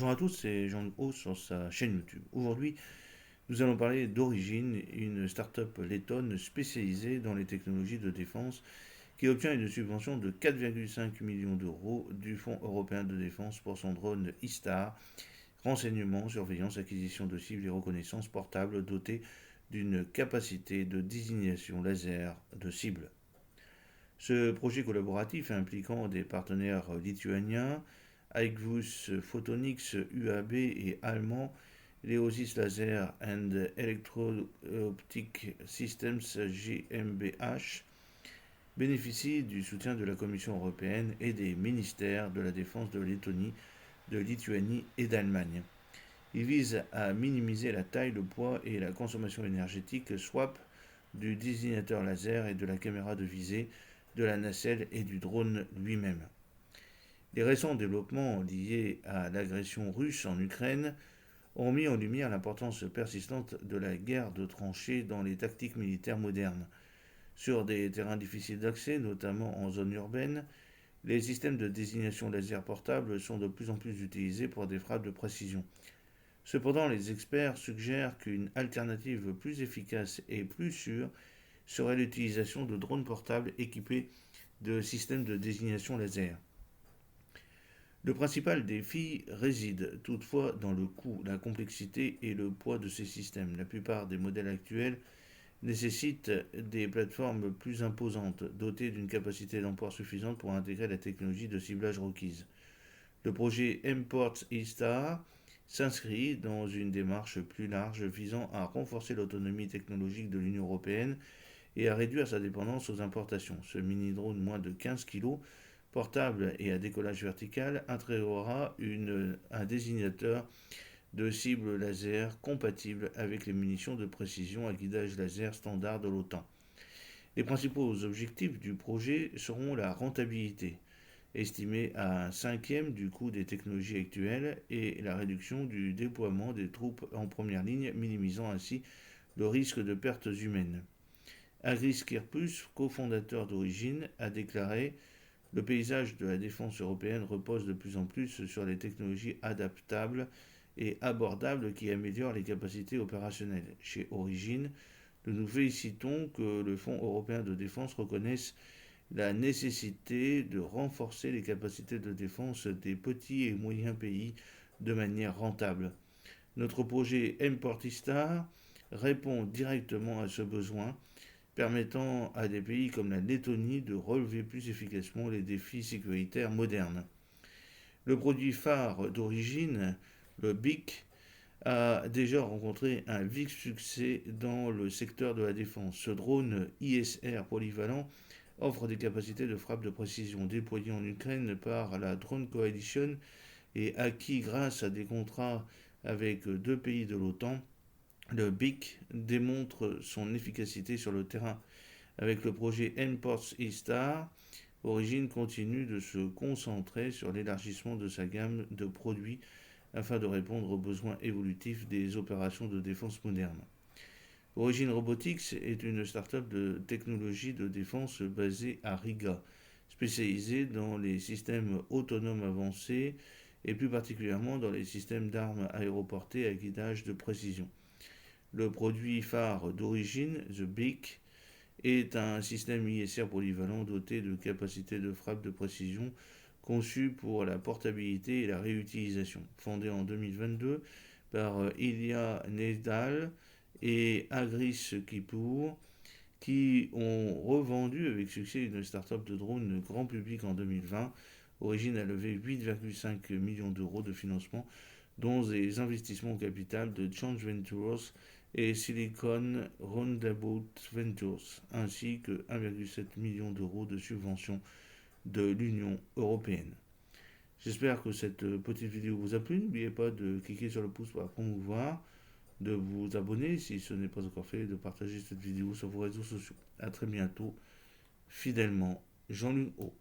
Bonjour à tous, c'est Jean-Luc Haut sur sa chaîne YouTube. Aujourd'hui, nous allons parler d'Origine, une start-up lettonne spécialisée dans les technologies de défense qui obtient une subvention de 4,5 millions d'euros du Fonds européen de défense pour son drone ISTAR, renseignement, surveillance, acquisition de cibles et reconnaissance portable doté d'une capacité de désignation laser de cible. Ce projet collaboratif impliquant des partenaires lituaniens, Aigvus Photonics UAB et allemands, Leosis Laser and Electro-Optic Systems GmbH, bénéficie du soutien de la Commission européenne et des ministères de la Défense de Lettonie, de Lituanie et d'Allemagne. Il vise à minimiser la taille, le poids et la consommation énergétique SWAP du désignateur laser et de la caméra de visée, de la nacelle et du drone lui-même. Les récents développements liés à l'agression russe en Ukraine ont mis en lumière l'importance persistante de la guerre de tranchées dans les tactiques militaires modernes. Sur des terrains difficiles d'accès, notamment en zone urbaine, les systèmes de désignation laser portables sont de plus en plus utilisés pour des frappes de précision. Cependant, les experts suggèrent qu'une alternative plus efficace et plus sûre serait l'utilisation de drones portables équipés de systèmes de désignation laser. Le principal défi réside toutefois dans le coût, la complexité et le poids de ces systèmes. La plupart des modèles actuels nécessitent des plateformes plus imposantes, dotées d'une capacité d'emport suffisante pour intégrer la technologie de ciblage requise. Le projet Mports eStar s'inscrit dans une démarche plus large visant à renforcer l'autonomie technologique de l'Union européenne et à réduire sa dépendance aux importations. Ce mini-drone moins de 15 kg, portable et à décollage vertical, intégrera un désignateur de cible laser compatible avec les munitions de précision à guidage laser standard de l'OTAN. Les principaux objectifs du projet seront la rentabilité, estimée à un cinquième du coût des technologies actuelles, et la réduction du déploiement des troupes en première ligne, minimisant ainsi le risque de pertes humaines. Agris Kirpus, cofondateur d'Origine, a déclaré: le paysage de la défense européenne repose de plus en plus sur les technologies adaptables et abordables qui améliorent les capacités opérationnelles. Chez Origine, nous nous félicitons que le Fonds européen de défense reconnaisse la nécessité de renforcer les capacités de défense des petits et moyens pays de manière rentable. Notre projet Mportistar répond directement à ce besoin, permettant à des pays comme la Lettonie de relever plus efficacement les défis sécuritaires modernes. Le produit phare d'Origine, le BIC, a déjà rencontré un vif succès dans le secteur de la défense. Ce drone ISR polyvalent offre des capacités de frappe de précision déployées en Ukraine par la Drone Coalition et acquis grâce à des contrats avec deux pays de l'OTAN. Le BIC démontre son efficacité sur le terrain. Avec le projet Mports eStar, Origine continue de se concentrer sur l'élargissement de sa gamme de produits afin de répondre aux besoins évolutifs des opérations de défense modernes. Origine Robotics est une start-up de technologie de défense basée à Riga, spécialisée dans les systèmes autonomes avancés et plus particulièrement dans les systèmes d'armes aéroportées à guidage de précision. Le produit phare d'Origine, The BIC, est un système ISR polyvalent doté de capacités de frappe de précision conçu pour la portabilité et la réutilisation. Fondé en 2022 par Ilya Nedal et Agris Kipur, qui ont revendu avec succès une start-up de drone grand public en 2020. Origine a levé 8,5 millions d'euros de financement, dont des investissements au capital de Change Ventures et Silicon Roundabout Ventures, ainsi que 1,7 million d'euros de subventions de l'Union européenne. J'espère que cette petite vidéo vous a plu. N'oubliez pas de cliquer sur le pouce pour la promouvoir, de vous abonner si ce n'est pas encore fait, de partager cette vidéo sur vos réseaux sociaux. A très bientôt, fidèlement, Jean-Luc Haut.